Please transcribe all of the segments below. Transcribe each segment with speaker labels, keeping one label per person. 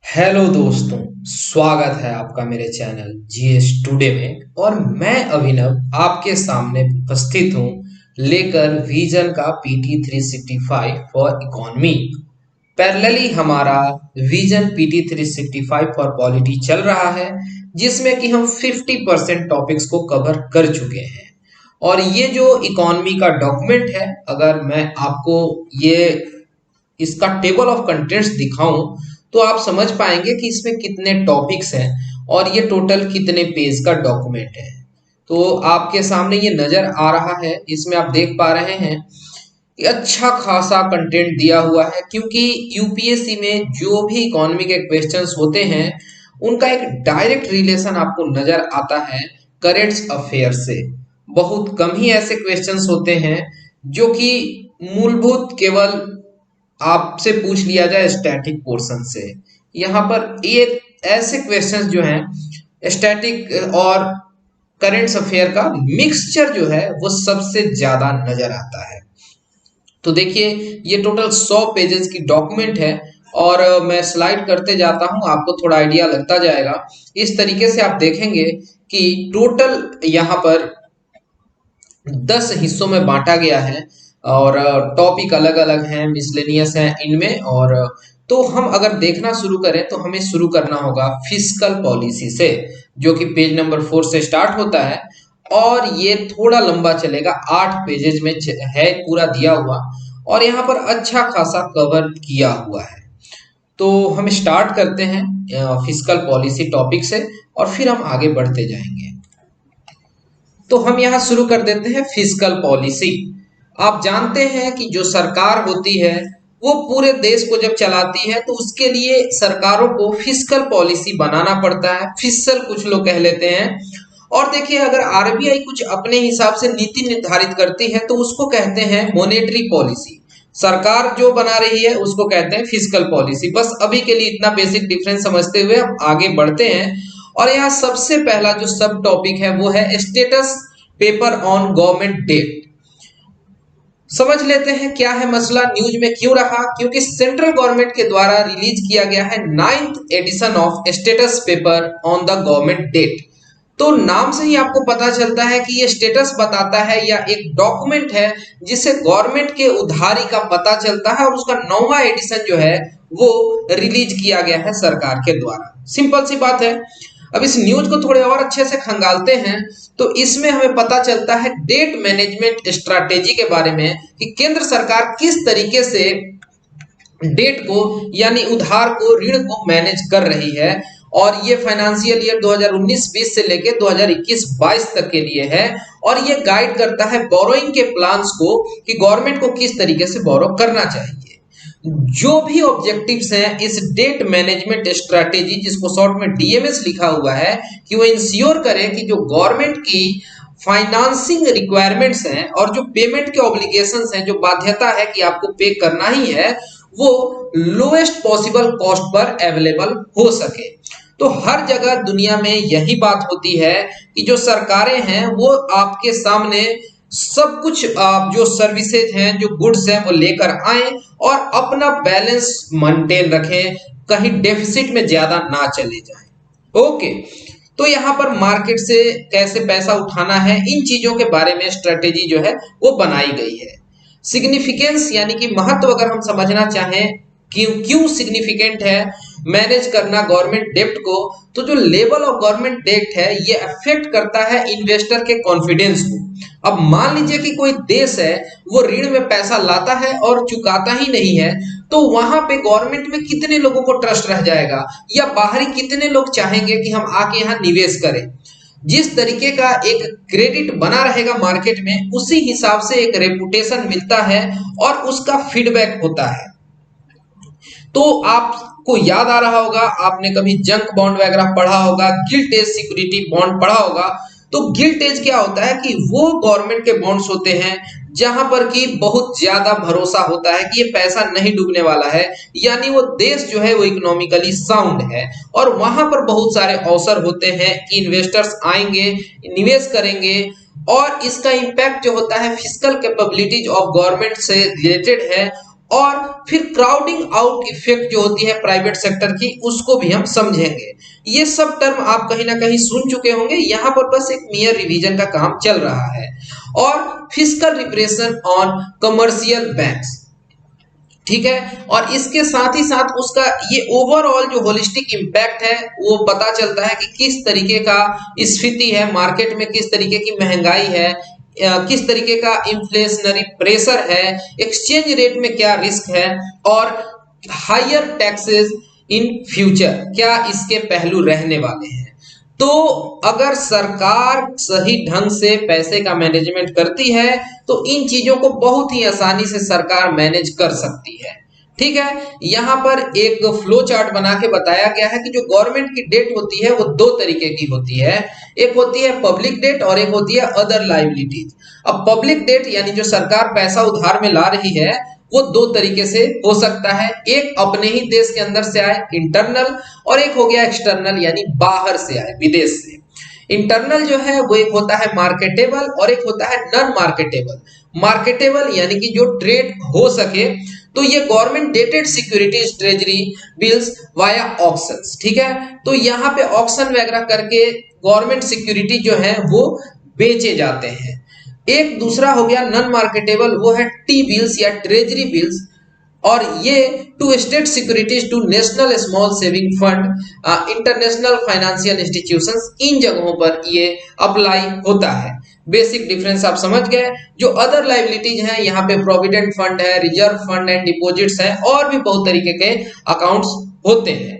Speaker 1: Hello दोस्तों, स्वागत है आपका मेरे चैनल जीएस टुडे में। और मैं अभिनव आपके सामने उपस्थित हूँ लेकर विजन का पीटी 365 फॉर इकोनॉमी। पैरेलली हमारा विजन पीटी 365 फॉर पॉलिटी चल रहा है, जिसमें कि हम 50% टॉपिक्स को कवर कर चुके हैं। और ये जो इकोनॉमी का डॉक्यूमेंट है, अगर मैं आपको ये इसका टेबल ऑफ कंटेंट्स दिखाऊं तो आप समझ पाएंगे कि इसमें कितने टॉपिक्स हैं और ये टोटल कितने पेज का डॉक्यूमेंट है। तो आपके सामने ये नजर आ रहा है, इसमें आप देख पा रहे हैं कि अच्छा खासा कंटेंट दिया हुआ है, क्योंकि यूपीएससी में जो भी इकोनॉमी के क्वेश्चंस होते हैं उनका एक डायरेक्ट रिलेशन आपको नजर आता है करेंट अफेयर से। बहुत कम ही ऐसे क्वेश्चंस होते हैं जो कि मूलभूत केवल आपसे पूछ लिया जाए स्टैटिक पोर्शन से। यहाँ पर ये ऐसे क्वेश्चंस जो हैं स्टैटिक और करेंट अफेयर का मिक्सचर जो है वो सबसे ज्यादा नजर आता है। तो देखिए, ये टोटल 100 पेजेस की डॉक्यूमेंट है और मैं स्लाइड करते जाता हूं, आपको थोड़ा आइडिया लगता जाएगा। इस तरीके से आप देखेंगे कि टोटल यहाँ पर 10 हिस्सों में बांटा गया है और टॉपिक अलग अलग हैं, मिसलेनियस हैं इनमें। और तो हम अगर देखना शुरू करें तो हमें शुरू करना होगा फिस्कल पॉलिसी से, जो कि पेज नंबर 4 से स्टार्ट होता है और ये थोड़ा लंबा चलेगा। 8 पेजेज में है पूरा दिया हुआ और यहाँ पर अच्छा खासा कवर किया हुआ है। तो हम स्टार्ट करते हैं फिस्कल पॉलिसी टॉपिक से और फिर हम आगे बढ़ते जाएंगे। तो हम यहाँ शुरू कर देते हैं फिस्कल पॉलिसी। आप जानते हैं कि जो सरकार होती है वो पूरे देश को जब चलाती है तो उसके लिए सरकारों को फिस्कल पॉलिसी बनाना पड़ता है। फिस्कल कुछ लोग कह लेते हैं। और देखिए, अगर आरबीआई कुछ अपने हिसाब से नीति निर्धारित करती है तो उसको कहते हैं मॉनेटरी पॉलिसी। सरकार जो बना रही है उसको कहते हैं फिस्कल पॉलिसी। बस अभी के लिए इतना बेसिक डिफरेंस समझते हुए हम आगे बढ़ते हैं। और यहाँ सबसे पहला जो सब टॉपिक है वो है status paper on government debt. समझ लेते हैं क्या है मसला, न्यूज में क्यों रहा। क्योंकि सेंट्रल गवर्नमेंट के द्वारा रिलीज किया गया है 9th edition of status paper on the government debt. तो नाम से ही आपको पता चलता है कि ये स्टेटस बताता है या एक डॉक्यूमेंट है जिससे गवर्नमेंट के उधारी का पता चलता है। और उसका 9वां एडिशन जो है वो रिलीज किया गया है सरकार के द्वारा। सिंपल सी बात है। अब इस न्यूज को थोड़े और अच्छे से खंगालते हैं तो इसमें हमें पता चलता है डेट मैनेजमेंट स्ट्रैटेजी के बारे में कि केंद्र सरकार किस तरीके से डेट को यानी उधार को, ऋण को मैनेज कर रही है। और ये फाइनेंशियल ईयर 2019-20 से लेके 2021-22 तक के लिए है। और ये गाइड करता है बोरोइंग के प्लान्स को कि गवर्नमेंट को किस तरीके से बोरो करना चाहिए। जो भी ऑब्जेक्टिव्स हैं इस डेट मैनेजमेंट स्ट्रैटेजी, जिसको शॉर्ट में डीएमएस लिखा हुआ है, कि वो इंश्योर करें कि जो गवर्नमेंट की फाइनेंसिंग रिक्वायरमेंट्स हैं और जो पेमेंट के ऑब्लिगेशंस हैं, जो बाध्यता है कि आपको पे करना ही है, वो lowest possible cost per available हो सके। तो हर जगह दुनिया में यही बात होती है कि जो सरकारें हैं वो आपके सामने सब कुछ जो सर्विसेज हैं, जो गुड्स हैं, वो लेकर आए और अपना बैलेंस मेंटेन रखें, कहीं डेफिसिट में ज्यादा ना चले जाए। ओके, तो यहाँ पर मार्केट से कैसे पैसा उठाना है, इन चीजों के बारे में स्ट्रेटेजी जो है वो बनाई गई है। सिग्निफिकेंस यानी कि महत्व अगर हम समझना चाहें क्यों क्यों सिग्निफिकेंट है मैनेज करना गवर्नमेंट डेब्ट को, तो जो लेवल ऑफ गवर्नमेंट डेब्ट है ये अफेक्ट करता है इन्वेस्टर के कॉन्फिडेंस को। अब मान लीजिए कि कोई देश है वो ऋण में पैसा लाता है और चुकाता ही नहीं है, तो वहां पे गवर्नमेंट में कितने लोगों को ट्रस्ट रह जाएगा या बाहरी कितने लोग चाहेंगे कि हम आके यहाँ निवेश करें। जिस तरीके का एक क्रेडिट बना रहेगा मार्केट में, उसी हिसाब से एक रेपुटेशन मिलता है और उसका फीडबैक होता है। तो आपको याद आ रहा होगा, आपने कभी जंक बॉन्ड वगैरह पढ़ा होगा, गिल्ट एज सिक्योरिटी बॉन्ड पढ़ा होगा। तो गिल्ट एज क्या होता है कि वो गवर्नमेंट के बॉन्ड्स होते हैं जहां पर कि बहुत ज्यादा भरोसा होता है कि ये पैसा नहीं डूबने वाला है, यानी वो देश जो है वो इकोनॉमिकली साउंड है और वहां पर बहुत सारे अवसर होते हैं कि इन्वेस्टर्स आएंगे, निवेश करेंगे और इसका इंपैक्ट जो होता है फिस्कल कैपेबिलिटीज ऑफ गवर्नमेंट से रिलेटेड है और फिर क्राउडिंग आउट इफेक्ट जो होती है प्राइवेट सेक्टर की, उसको भी हम समझेंगे। ये सब टर्म आप कहीं ना कहीं सुन चुके होंगे, यहाँ पर बस एक मेयर रिवीजन का काम चल रहा है। और fiscal repression on commercial banks, ठीक है, और इसके साथ ही साथ उसका ये ओवरऑल जो होलिस्टिक इम्पैक्ट है वो पता चलता है कि किस तरीके का स्थिति है मार्केट में, किस तरीके की महंगाई है, किस तरीके का इन्फ्लेशनरी प्रेशर है, एक्सचेंज रेट में क्या रिस्क है, और हायर टैक्सेस इन फ्यूचर क्या इसके पहलू रहने वाले हैं। तो अगर सरकार सही ढंग से पैसे का मैनेजमेंट करती है तो इन चीजों को बहुत ही आसानी से सरकार मैनेज कर सकती है। ठीक है, यहाँ पर एक फ्लो चार्ट बना के बताया गया है कि जो गवर्नमेंट की डेट होती है वो दो तरीके की होती है, एक होती है पब्लिक डेट और एक होती है अदर लायबिलिटीज। अब पब्लिक डेट यानी जो सरकार पैसा उधार में ला रही है वो दो तरीके से हो सकता है, एक अपने ही देश के अंदर से आए इंटरनल, और एक हो गया एक्सटर्नल यानी बाहर से आए विदेश से। इंटरनल जो है वो एक होता है मार्केटेबल और एक होता है नॉन मार्केटेबल। मार्केटेबल यानी कि जो ट्रेड हो सके, तो ये government dated securities treasury bills via auctions, ठीक है। तो यहाँ पे ऑक्शन वगैरह करके गवर्नमेंट सिक्योरिटी जो है वो बेचे जाते हैं। एक दूसरा हो गया नॉन मार्केटेबल, वो है टी बिल्स या ट्रेजरी बिल्स, और ये to state securities, to national small saving fund, international financial institutions, इन जगहों पर ये अप्लाई होता है। बेसिक डिफरेंस आप समझ गए। जो अदर लायबिलिटीज हैं, यहाँ पे प्रोविडेंट फंड है, रिजर्व फंड एंड डिपॉजिट्स है, और भी बहुत तरीके के अकाउंट्स होते हैं।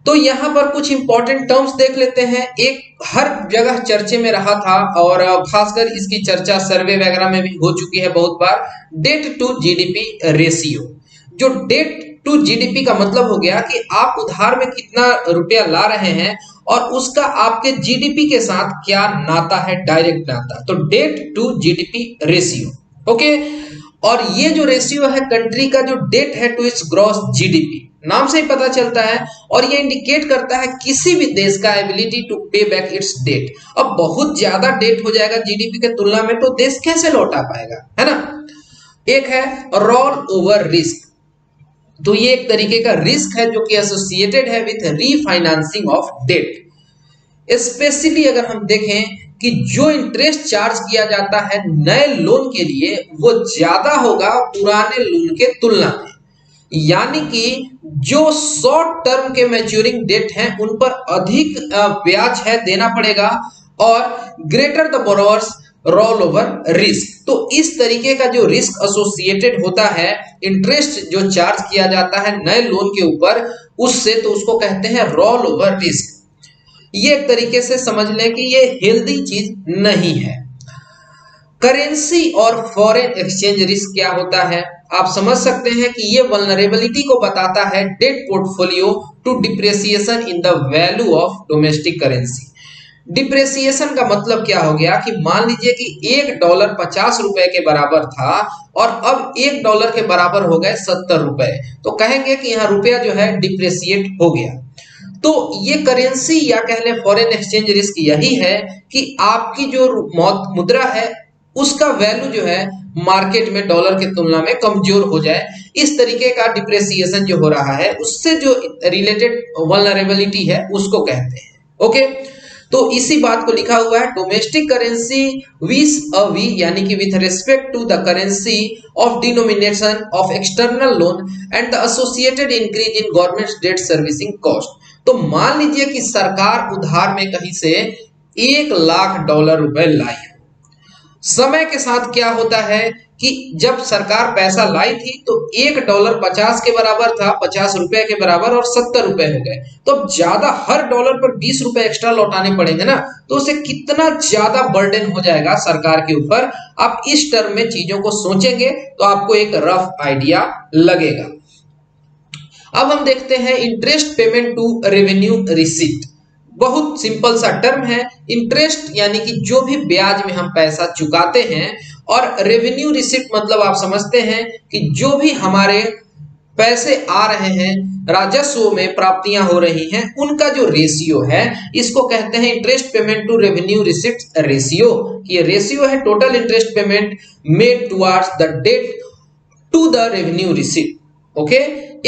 Speaker 1: तो यहाँ पर कुछ इंपॉर्टेंट टर्म्स देख लेते हैं। एक हर जगह चर्चे में रहा था और खासकर इसकी चर्चा सर्वे वगैरह में भी हो चुकी है बहुत बार, डेट टू जीडीपी रेशियो। जो डेट टू जीडीपी का मतलब हो गया कि आप उधार में कितना रुपया ला रहे हैं और उसका आपके जीडीपी के साथ क्या नाता है, डायरेक्ट नाता, तो debt to GDP ratio. Okay, और ये जो रेशियो है कंट्री का जो डेट है टू इट्स ग्रॉस जीडीपी, नाम से ही पता चलता है, और ये इंडिकेट करता है किसी भी देश का एबिलिटी टू पे बैक इट्स डेट। अब बहुत ज्यादा डेट हो जाएगा जीडीपी के तुलना में तो देश कैसे लौटा पाएगा, है ना। एक है रोल ओवर रिस्क, तो ये एक तरीके का रिस्क है जो कि एसोसिएटेड है with refinancing of debt. Specially अगर हम देखें कि जो इंटरेस्ट चार्ज किया जाता है नए लोन के लिए वो ज्यादा होगा पुराने लोन के तुलना में, यानी कि जो शॉर्ट टर्म के मैच्योरिंग डेट हैं उन पर अधिक ब्याज है देना पड़ेगा, और greater the borrowers role over risk. तो इस तरीके का जो रिस्क एसोसिएटेड होता है, इंटरेस्ट जो चार्ज किया जाता है नए लोन के ऊपर उससे, तो उसको कहते हैं रोल ओवर रिस्क। ये एक तरीके से समझ लें कि ये हेल्दी चीज नहीं है। करेंसी और फॉरेन एक्सचेंज रिस्क क्या होता है, आप समझ सकते हैं कि ये वल्नरेबिलिटी को बताता है debt portfolio to depreciation in the value of domestic currency. Depreciation का मतलब क्या हो गया कि मान लीजिए कि $1 50 रुपए के बराबर था और अब $1 के बराबर हो गए 70 रुपए, तो कहेंगे कि यहाँ रुपया जो है डिप्रेसिएट हो गया। तो ये करेंसी या कह लें फॉरेन एक्सचेंज रिस्क यही है कि आपकी जो मुद्रा है उसका वैल्यू जो है मार्केट में डॉलर की तुलना में कमजोर हो जाए, इस तरीके का डिप्रेसिएशन जो हो रहा है उससे जो रिलेटेड वल्नरेबिलिटी है उसको कहते हैं। ओके, तो इसी बात को लिखा हुआ है डोमेस्टिक करेंसी विस अ वी, यानी कि with respect to the currency of denomination of external loan and the associated increase in government debt servicing cost. तो मान लीजिए कि सरकार उधार में कहीं से $1,00,000 रुपए लाई, समय के साथ क्या होता है कि जब सरकार पैसा लाई थी तो $1 50 के बराबर था, 50 रुपए के बराबर, और 70 रुपए हो गए, तो अब ज्यादा हर डॉलर पर 20 रुपए एक्स्ट्रा लौटाने पड़ेंगे ना, तो उसे कितना ज्यादा बर्डन हो जाएगा सरकार के ऊपर। आप इस टर्म में चीजों को सोचेंगे तो आपको एक रफ आइडिया लगेगा। अब हम देखते हैं interest payment to revenue receipt. बहुत सिंपल सा टर्म है, इंटरेस्ट यानी कि जो भी ब्याज में हम पैसा चुकाते हैं, और रेवेन्यू रिसीट मतलब आप समझते हैं कि जो भी हमारे पैसे आ रहे हैं, राजस्व में प्राप्तियां हो रही हैं, उनका जो रेशियो है इसको कहते हैं interest payment to revenue receipt ratio. ये रेशियो है total interest payment made towards the debt to the revenue receipt. Okay,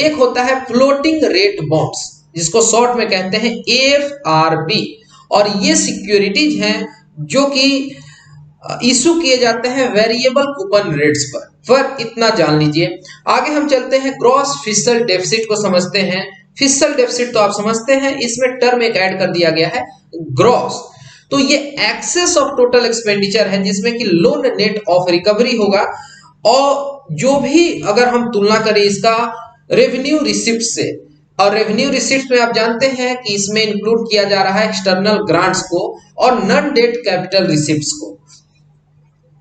Speaker 1: एक होता है फ्लोटिंग रेट बॉन्ड्स, जिसको शॉर्ट में कहते हैं एफआरबी, और ये सिक्योरिटीज हैं जो कि इशू किए जाते हैं वेरिएबल कूपन रेट्स पर इतना जान लीजिए। आगे हम चलते हैं ग्रॉस फिस्कल डेफिसिट को समझते हैं। फिस्कल डेफिसिट तो आप समझते हैं, इसमें टर्म एक ऐड कर दिया गया है ग्रॉस। तो ये एक्सेस ऑफ टोटल एक्सपेंडिचर है जिसमें कि लोन नेट ऑफ रिकवरी होगा, और जो भी अगर हम तुलना करें इसका रेवेन्यू रिसिप्ट से, और रेवेन्यू रिसिप्ट में आप जानते हैं कि इसमें इंक्लूड किया जा रहा है एक्सटर्नल ग्रांट्स को और नॉन डेट कैपिटल रिसिप्ट्स को,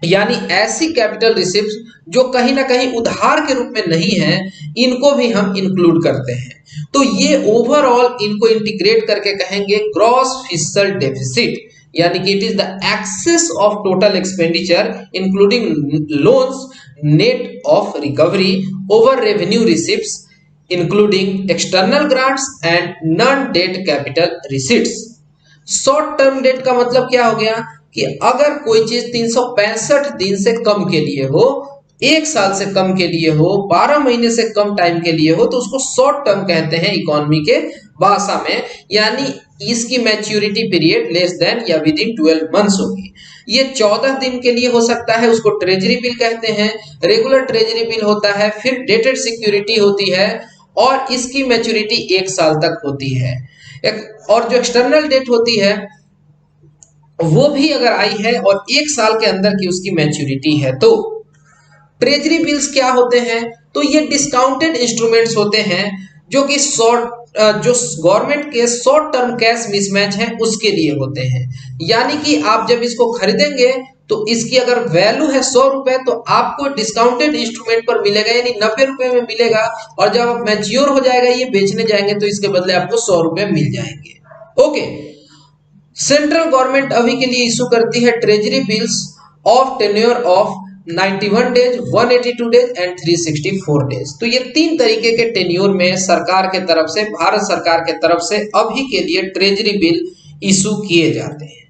Speaker 1: यानी ऐसी कैपिटल रिसिप्ट्स जो कहीं ना कहीं उधार के रूप में नहीं है, इनको भी हम इंक्लूड करते हैं। तो ये ओवरऑल इनको इंटीग्रेट करके कहेंगे ग्रॉस फिस्कल डेफिसिट, यानी कि it is the excess of total expenditure including loans net of recovery over revenue receipts including external grants and non debt capital receipts. Short term debt का मतलब क्या हो गया कि अगर कोई चीज 365 दिन से कम के लिए हो, एक साल से कम के लिए हो, 12 महीने से कम टाइम के लिए हो, तो उसको शॉर्ट टर्म कहते हैं इकोनॉमी के भाषा में, यानी इसकी मैच्योरिटी पीरियड लेस देन या विद इन 12 मंथ्स होगी। ये 14 दिन के लिए हो सकता है, उसको ट्रेजरी बिल कहते हैं। रेगुलर ट्रेजरी बिल होता है, फिर डेटेड सिक्योरिटी होती है, और इसकी मैच्योरिटी 1 साल तक होती है। और जो एक्सटर्नल डेट होती है वो भी अगर आई है और 1 साल के अंदर की उसकी मैच्योरिटी है। तो ट्रेजरी बिल्स क्या होते हैं? तो ये डिस्काउंटेड इंस्ट्रूमेंट्स होते हैं जो कि जो गवर्नमेंट के शॉर्ट टर्म कैश मिसमैच है उसके लिए होते हैं। यानी कि आप जब इसको खरीदेंगे तो इसकी अगर वैल्यू है 100 रुपए, तो आपको डिस्काउंटेड इंस्ट्रूमेंट पर मिलेगा, यानी 90 रुपए में मिलेगा, और जब आप मैच्योर हो जाएगा ये बेचने जाएंगे तो इसके बदले आपको 100 रुपए मिल जाएंगे। ओके, सेंट्रल गवर्नमेंट अभी के लिए इशू करती है treasury bills of tenure of 91 days, 182 days and 364 days. तो ये 3 तरीके के टेन्योर में सरकार के तरफ से, भारत सरकार के तरफ से अभी के लिए ट्रेजरी बिल इशू किए जाते हैं।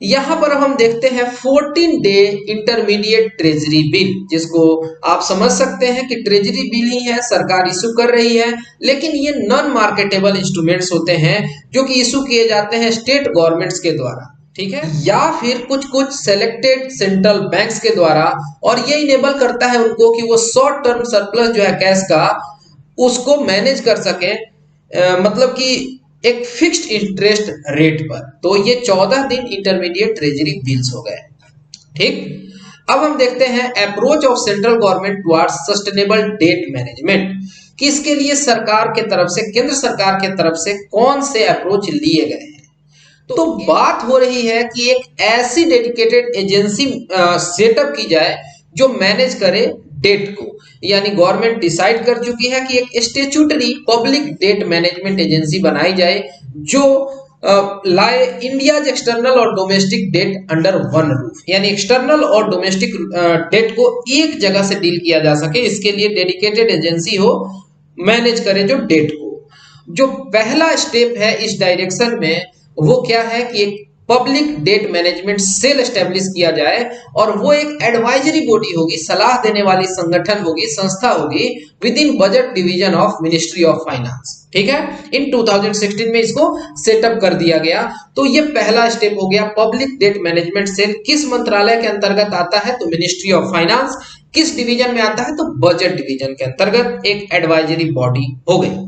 Speaker 1: यहां पर हम देखते हैं 14 डे इंटरमीडिएट ट्रेजरी बिल, जिसको आप समझ सकते हैं कि ट्रेजरी बिल ही है, सरकार इशू कर रही है, लेकिन ये नॉन मार्केटेबल इंस्ट्रूमेंट्स होते हैं जो कि इशू किए जाते हैं स्टेट गवर्नमेंट्स के द्वारा, ठीक है, या फिर कुछ सेलेक्टेड सेंट्रल बैंक्स के द्वारा, और ये इनेबल करता है उनको कि वो शॉर्ट टर्म सरप्लस जो है कैश का, उसको मैनेज कर सकें, मतलब कि एक फिक्स्ड इंटरेस्ट रेट पर। तो ये 14 दिन इंटरमीडिएट ट्रेजरी बिल्स हो गए। ठीक, अब हम देखते हैं approach of central government towards sustainable debt management, कि इसके लिए सरकार के तरफ से, केंद्र सरकार के तरफ से कौन से अप्रोच लिए गए हैं। तो बात हो रही है कि एक ऐसी डेडिकेटेड एजेंसी सेटअप की जाए जो मैनेज करे डेट को, यानी गवर्नमेंट डिसाइड कर चुकी है कि एक statutory public debt management agency बनाई जाए जो लाए इंडियाज एक्सटर्नल और domestic debt under one roof, यानी एक्सटर्नल और डोमेस्टिक डेट को एक जगह से डील किया जा सके। इसके लिए डेडिकेटेड एजेंसी हो, मैनेज करे जो डेट को। जो पहला स्टेप है इस डायरेक्शन में वो क्या है कि एक public debt management cell establish किया जाए, और वो एक एडवाइजरी बॉडी होगी, सलाह देने वाली संगठन होगी, संस्था होगी with in budget division of ministry of finance. ठीक है, इन 2016 में इसको सेटअप कर दिया गया। तो ये पहला स्टेप हो गया, पब्लिक डेट मैनेजमेंट सेल किस मंत्रालय के अंतर्गत आता है? तो मिनिस्ट्री ऑफ फाइनेंस। किस डिवीजन में आता है? तो बजट डिवीजन के अंतर्गत एक एडवाइजरी बॉडी हो गई।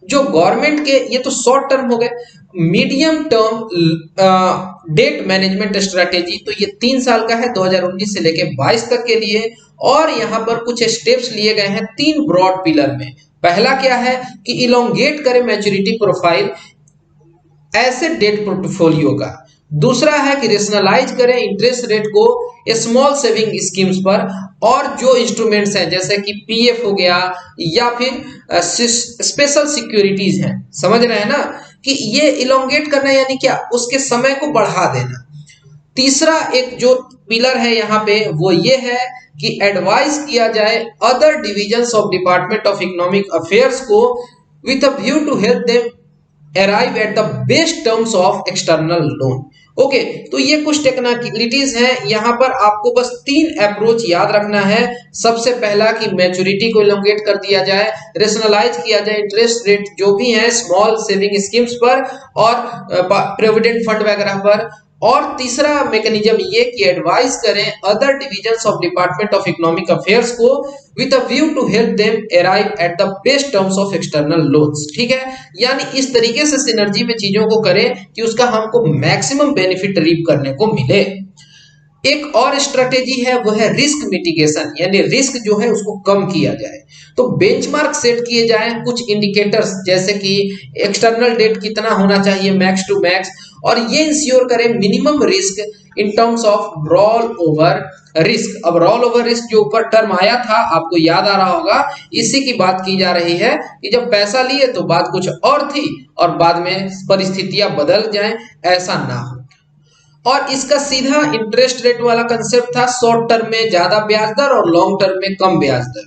Speaker 1: जो गवर्नमेंट के, ये तो शॉर्ट टर्म हो गए। Medium term debt management strategy, तो ये 3 साल का है, 2019 से लेके 22 तक के लिए, और यहाँ पर कुछ स्टेप्स लिए गए हैं 3 ब्रॉड पिलर में। पहला क्या है कि इलोंगेट करे मैच्योरिटी प्रोफाइल ऐसे डेट पोर्टफोलियो का। दूसरा है कि रेशनलाइज करें इंटरेस्ट रेट को स्मॉल सेविंग स्कीम्स पर, और जो इंस्ट्रूमेंट्स हैं जैसे कि पीएफ हो गया या फिर स्पेशल सिक्योरिटीज हैं, समझ रहे हैं ना, कि ये इलोंगेट करना यानी क्या, उसके समय को बढ़ा देना। तीसरा एक जो पिलर है यहाँ पे वो ये है कि एडवाइस किया जाए other divisions of department of economic affairs को with a view to help them arrive at the best terms of external loan। Okay, तो ये कुछ टेक्निकलिटीज हैं। यहाँ पर आपको बस 3 अप्रोच याद रखना है। सबसे पहला कि मैच्योरिटी को इलोंगेट कर दिया जाए, रेशनलाइज किया जाए इंटरेस्ट रेट जो भी है स्मॉल सेविंग स्कीम्स पर और प्रोविडेंट फंड वगैरह पर। और तीसरा मैकेनिज्म ये कि एडवाइस करें other divisions of department of economic affairs को with a view to help them arrive at the best terms of external loans. ठीक है, यानी इस तरीके से सिनर्जी में चीजों को करें कि उसका हमको मैक्सिमम बेनिफिट रीप करने को मिले। एक और स्ट्रेटेजी है वो है रिस्क मिटिगेशन, यानी रिस्क जो है उसको कम किया जाए। तो बेंचमार्क सेट किए जाएं, कुछ इंडिकेटर्स जैसे कि एक्सटर्नल डेट कितना होना चाहिए मैक्स टू मैक्स, और ये इंश्योर करें minimum risk in terms of role over risk. अब रोल ओवर रिस्क जो ऊपर टर्म आया था आपको याद आ रहा होगा, इसी की बात की जा रही है कि जब पैसा लिए तो बात कुछ और थी और बाद में परिस्थितियां बदल जाएं, ऐसा ना हो। और इसका सीधा इंटरेस्ट रेट वाला कंसेप्ट था, शॉर्ट टर्म में ज्यादा ब्याज दर और लॉन्ग टर्म में कम ब्याज दर।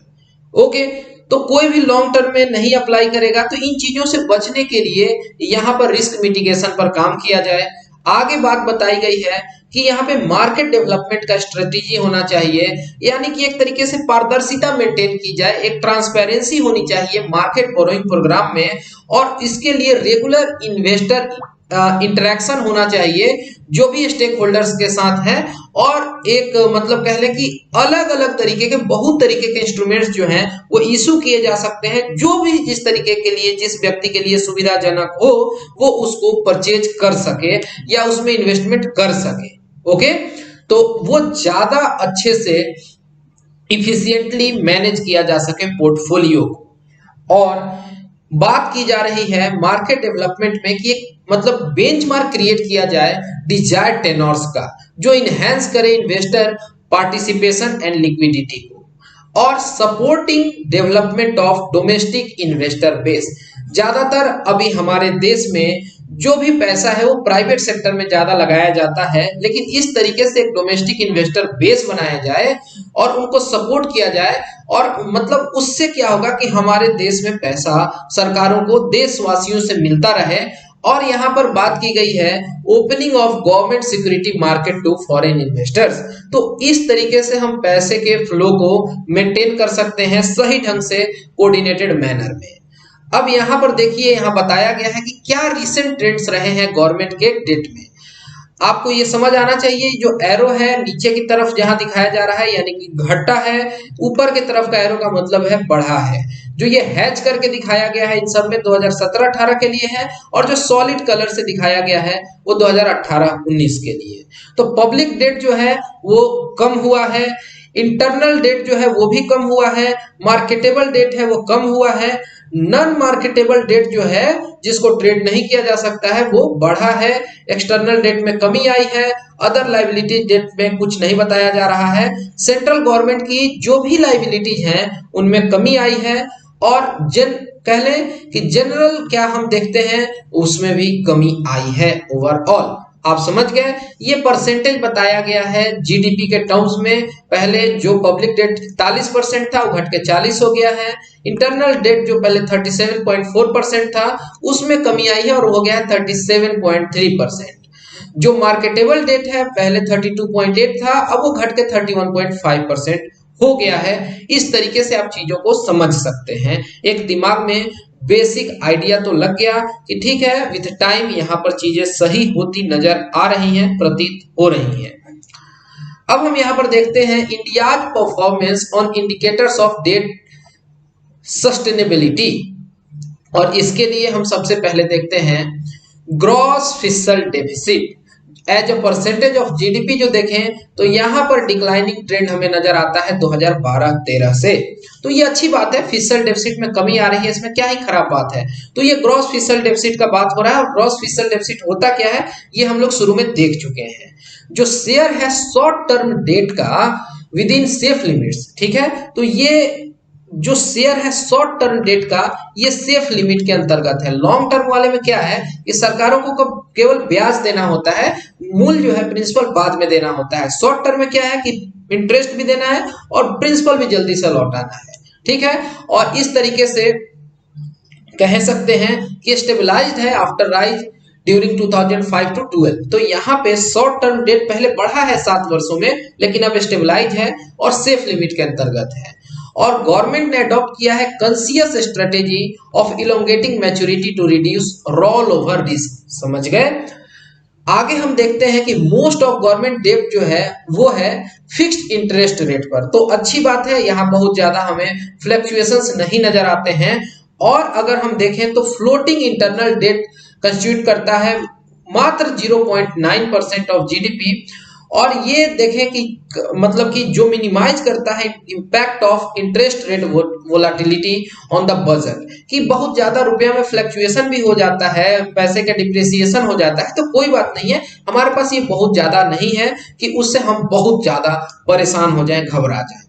Speaker 1: ओके, तो कोई भी लॉन्ग टर्म में नहीं अप्लाई करेगा, तो इन चीजों से बचने के लिए यहाँ पर रिस्क मिटिगेशन पर काम किया जाए। आगे बात बताई गई है कि यहाँ पे मार्केट डेवलपमेंट का स्ट्रेटेजी होना चाहिए, यानी कि एक तरीके से पारदर्शिता मेंटेन की जाए, एक ट्रांसपेरेंसी होनी चाहिए मार्केट बोरोइंग प्रोग्राम में, और इसके लिए रेगुलर इन्वेस्टर इंटरेक्शन होना चाहिए जो भी स्टेक होल्डर्स के साथ है, और एक मतलब कह लें कि अलग अलग तरीके के बहुत तरीके के इंस्ट्रूमेंट्स जो हैं वो इशू किए जा सकते हैं, जो भी जिस तरीके के लिए जिस व्यक्ति के लिए सुविधाजनक हो वो उसको परचेज कर सके या उसमें इन्वेस्टमेंट कर सके। ओके, तो वो ज्यादा अच्छे से इफिशिएंटली मैनेज किया जा सके पोर्टफोलियो को। और बात की जा रही है मार्केट डेवलपमेंट में कि एक मतलब बेंचमार्क क्रिएट किया जाए डिजायर्ड टेनोर्स का, जो इनहेंस करे इन्वेस्टर पार्टिसिपेशन एंड लिक्विडिटी को, और supporting development of domestic investor base. ज्यादातर अभी हमारे देश में जो भी पैसा है वो प्राइवेट सेक्टर में ज्यादा लगाया जाता है, लेकिन इस तरीके से एक डोमेस्टिक इन्वेस्टर बेस बनाया जाए और उनको सपोर्ट किया जाए, और मतलब उससे क्या होगा कि हमारे देश में पैसा सरकारों को देशवासियों से मिलता रहे। और यहाँ पर बात की गई है opening of government security market to foreign investors. तो इस तरीके से हम पैसे के फ्लो को मेंटेन कर सकते हैं सही ढंग से कोऑर्डिनेटेड मैनर में। अब यहाँ पर देखिए, यहाँ बताया गया है कि क्या रिसेंट ट्रेंड्स रहे हैं गवर्नमेंट के डेट में। आपको ये समझ आना चाहिए, जो एरो है नीचे की तरफ जहां दिखाया जा रहा है यानी कि घटा है, ऊपर की तरफ का एरो का मतलब है बढ़ा है। जो ये हैच करके दिखाया गया है इन सब में 2017-18 के लिए है, और जो सॉलिड कलर से दिखाया गया है वो 2018-19 के लिए। तो पब्लिक डेट जो है वो कम हुआ है, इंटरनल डेट जो है वो भी कम हुआ है, मार्केटेबल डेट है वो कम हुआ है, नॉन मार्केटेबल डेट जो है जिसको ट्रेड नहीं किया जा सकता है वो बढ़ा है, एक्सटर्नल डेट में कमी आई है, अदर लाइबिलिटी डेट में कुछ नहीं बताया जा रहा है, सेंट्रल गवर्नमेंट की जो भी लाइबिलिटीज हैं उनमें कमी आई है, और कह लें कि जनरल क्या हम देखते हैं उसमें भी कमी आई है ओवरऑल। आप समझ गए, ये परसेंटेज बताया गया है जीडीपी के टर्म्स में। पहले जो पब्लिक डेट 41% था वो घट के 40 हो गया है, इंटरनल डेट जो पहले 37.4% था उसमें कमी आई है और हो गया है 37.3%। जो मार्केटेबल डेट है पहले 32.8 था, अब वो घट के 31.5% हो गया है। इस तरीके से आप चीजों को समझ सकते हैं, एक दिमाग में बेसिक आइडिया तो लग गया कि ठीक है विद टाइम यहाँ पर चीजें सही होती नजर आ रही हैं, प्रतीत हो रही हैं। अब हम यहाँ पर देखते हैं India's performance on indicators of debt sustainability, और इसके लिए हम सबसे पहले देखते हैं gross fiscal deficit as a percentage of GDP. जो देखें तो यहाँ पर डिक्लाइनिंग ट्रेंड हमें नजर आता है 2012-13 से, तो ये अच्छी बात है, फिस्कल डेफिसिट में कमी आ रही है, इसमें क्या ही खराब बात है। तो ये ग्रॉस फिस्कल डेफिसिट का बात हो रहा है, और ग्रॉस फिस्कल डेफिसिट होता क्या है ये हम लोग शुरू में देख चुके हैं। जो शेयर है शॉर्ट टर्म डेट का विद इन सेफ लिमिट्स, ठीक है, तो ये जो शेयर है शॉर्ट टर्म डेट का ये सेफ लिमिट के अंतर्गत है। लॉन्ग टर्म वाले में क्या है कि सरकारों को केवल ब्याज देना होता है, मूल जो है प्रिंसिपल बाद में देना होता है। शॉर्ट टर्म में क्या है कि इंटरेस्ट भी देना है और प्रिंसिपल भी जल्दी से लौटाना है, ठीक है। और इस तरीके से कह सकते हैं कि स्टेबलाइज्ड है आफ्टर राइज ड्यूरिंग 2005 टू 12। तो यहाँ पे शॉर्ट टर्म डेट पहले बढ़ा है 7 वर्षों में, लेकिन अब स्टेबलाइज है और सेफ लिमिट के अंतर्गत है। और गवर्नमेंट ने अडॉप्ट किया है conscious strategy of elongating maturity to reduce roll over risk. समझ गए। आगे हम देखते हैं कि मोस्ट ऑफ गवर्नमेंट डेट जो है वो है फिक्स्ड इंटरेस्ट रेट पर। तो अच्छी बात है, यहाँ बहुत ज्यादा हमें फ्लक्चुएशंस नहीं नजर आते हैं। और अगर हम देखें तो फ्लोटिंग इंटरनल डेट कंस्टिट्यूट करता है मात्र 0.9% ऑफ जीडीपी। और ये देखें कि मतलब कि जो मिनिमाइज करता है impact of interest rate volatility on the budget, कि बहुत ज्यादा रुपया में फ्लक्चुएशन भी हो जाता है, पैसे का डिप्रिसिएशन हो जाता है, तो कोई बात नहीं है, हमारे पास ये बहुत ज्यादा नहीं है कि उससे हम बहुत ज्यादा परेशान हो जाएं, घबरा जाएं।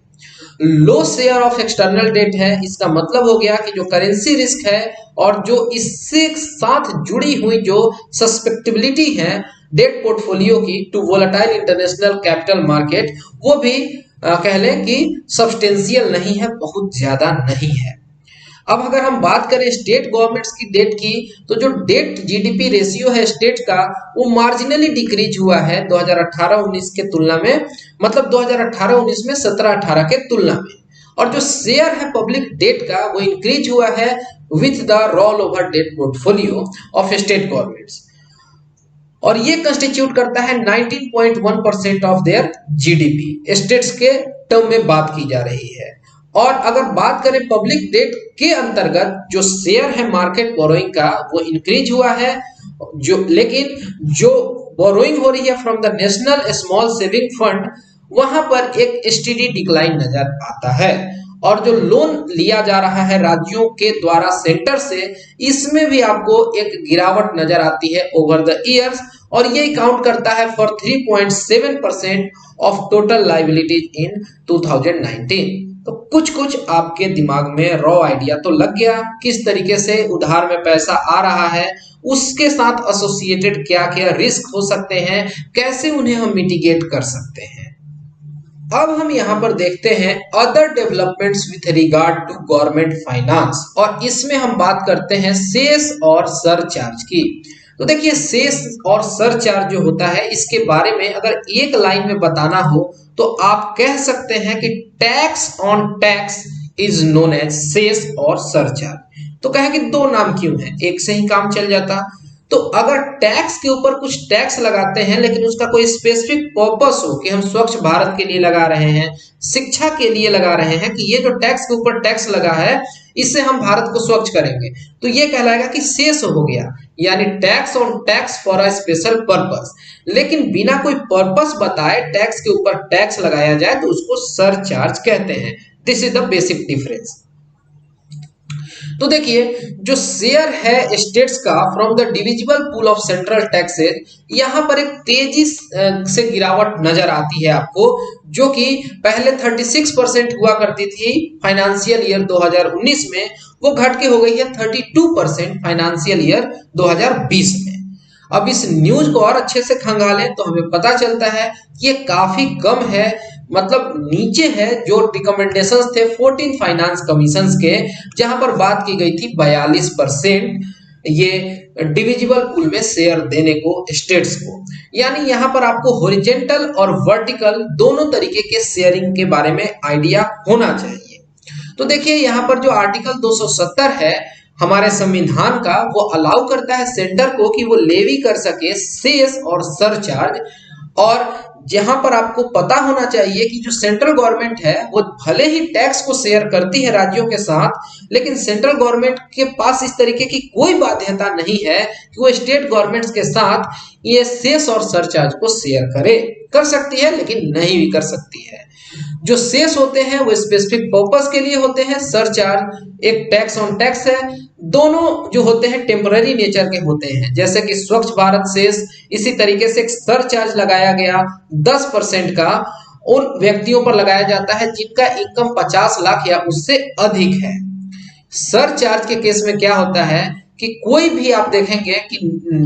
Speaker 1: लो शेयर ऑफ एक्सटर्नल डेट है, इसका मतलब हो गया कि जो करेंसी रिस्क है और जो इससे साथ जुड़ी हुई जो सस्पेक्टेबिलिटी है डेट पोर्टफोलियो की to volatile international capital market, वो भी कह लें कि सब्सटेंशियल नहीं है, बहुत ज्यादा नहीं है। अब अगर हम बात करें स्टेट गवर्नमेंट्स की डेट की, तो जो डेट जीडीपी रेशियो है स्टेट का, वो मार्जिनली डिक्रीज हुआ है 2018-19 के तुलना में, मतलब 2018-19 में 17-18 के तुलना में। और जो शेयर है पब्लिक डेट का, वो इंक्रीज हुआ है with the roll over debt portfolio of state governments, और ये कंस्टिट्यूट करता है 19.1% ऑफ देयर जीडीपी। स्टेट्स के टर्म में बात की जा रही है। और अगर बात करें पब्लिक डेट के अंतर्गत, जो शेयर है मार्केट बोरोइंग का, वो इंक्रीज हुआ है, लेकिन जो बोरोइंग हो रही है from the national small saving fund, वहां पर एक स्टेडी डिक्लाइन नजर आता है। और जो लोन लिया जा रहा है राज्यों के द्वारा सेंटर से, इसमें भी आपको एक गिरावट नजर आती है ओवर द ईयर्स, और ये काउंट करता है फॉर 3.7% ऑफ टोटल लायबिलिटीज इन 2019। तो कुछ आपके दिमाग में रॉ आइडिया तो लग गया किस तरीके से उधार में पैसा आ रहा है, उसके साथ एसोसिएटेड क्या क्या रिस्क हो सकते हैं, कैसे उन्हें हम मिटिगेट कर सकते हैं। अब हम यहां पर देखते हैं other developments with regard to government finance, और इसमें हम बात करते हैं सेस और सरचार्ज की। तो देखिए, सेस और सरचार्ज जो होता है, इसके बारे में अगर एक लाइन में बताना हो तो आप कह सकते हैं कि tax on tax is known as cess और सरचार्ज। तो कहे कि दो नाम क्यों है, एक से ही काम चल जाता। तो अगर टैक्स के ऊपर कुछ टैक्स लगाते हैं, लेकिन उसका कोई स्पेसिफिक पर्पस हो कि हम स्वच्छ भारत के लिए लगा रहे हैं, शिक्षा के लिए लगा रहे हैं, कि ये जो टैक्स के ऊपर टैक्स लगा है इससे हम भारत को स्वच्छ करेंगे, तो ये कहलाएगा कि सेस हो गया, यानी tax on tax for a special purpose. लेकिन बिना कोई पर्पस बताए टैक्स के ऊपर टैक्स लगाया जाए तो उसको सरचार्ज कहते हैं। This is the basic difference. तो देखिए, जो शेयर है स्टेट्स का from the divisible pool of central taxes, यहां पर एक तेजी से गिरावट नजर आती है आपको, जो कि पहले 36% हुआ करती थी फाइनेंशियल ईयर 2019 में, वो घट के हो गई है 32% फाइनेंशियल ईयर 2020 में। अब इस न्यूज को और अच्छे से खंगालें तो हमें पता चलता है कि ये काफी कम है, मतलब नीचे है जो रिकमेंडेशंस थे 14 फाइनेंस कमीशंस के, जहां पर बात की गई थी 42% ये डिविजिबल पूल में शेयर देने को स्टेट्स को। यानी यहां पर आपको हॉरिजॉन्टल और वर्टिकल दोनों तरीके के शेयरिंग के बारे में आइडिया होना चाहिए। तो देखिए, यहां पर जो आर्टिकल 270 है हमारे संविधान का, वो अलाउ करता है सेंटर को कि वो लेवी कर सके सेस और सरचार्ज। और जहां पर आपको पता होना चाहिए कि जो सेंट्रल गवर्नमेंट है वो भले ही टैक्स को शेयर करती है राज्यों के साथ, लेकिन सेंट्रल गवर्नमेंट के पास इस तरीके की कोई बाध्यता नहीं है कि वो स्टेट गवर्नमेंट्स के साथ ये सेस और सरचार्ज को शेयर करे। कर सकती है लेकिन नहीं भी कर सकती है। जो सेस होते हैं वो स्पेसिफिक पर्पस के लिए होते हैं, सरचार्ज एक टैक्स ऑन टैक्स है। दोनों जो होते हैं टेम्पररी नेचर के होते हैं, जैसे कि स्वच्छ भारत सेस, इसी तरीके से एक सरचार्ज लगाया गया 10% का उन व्यक्तियों पर लगाया जाता है जिनका इनकम 50 लाख या उससे अधिक है। सरचार्ज के केस में क्या होता है कि कोई भी आप देखेंगे कि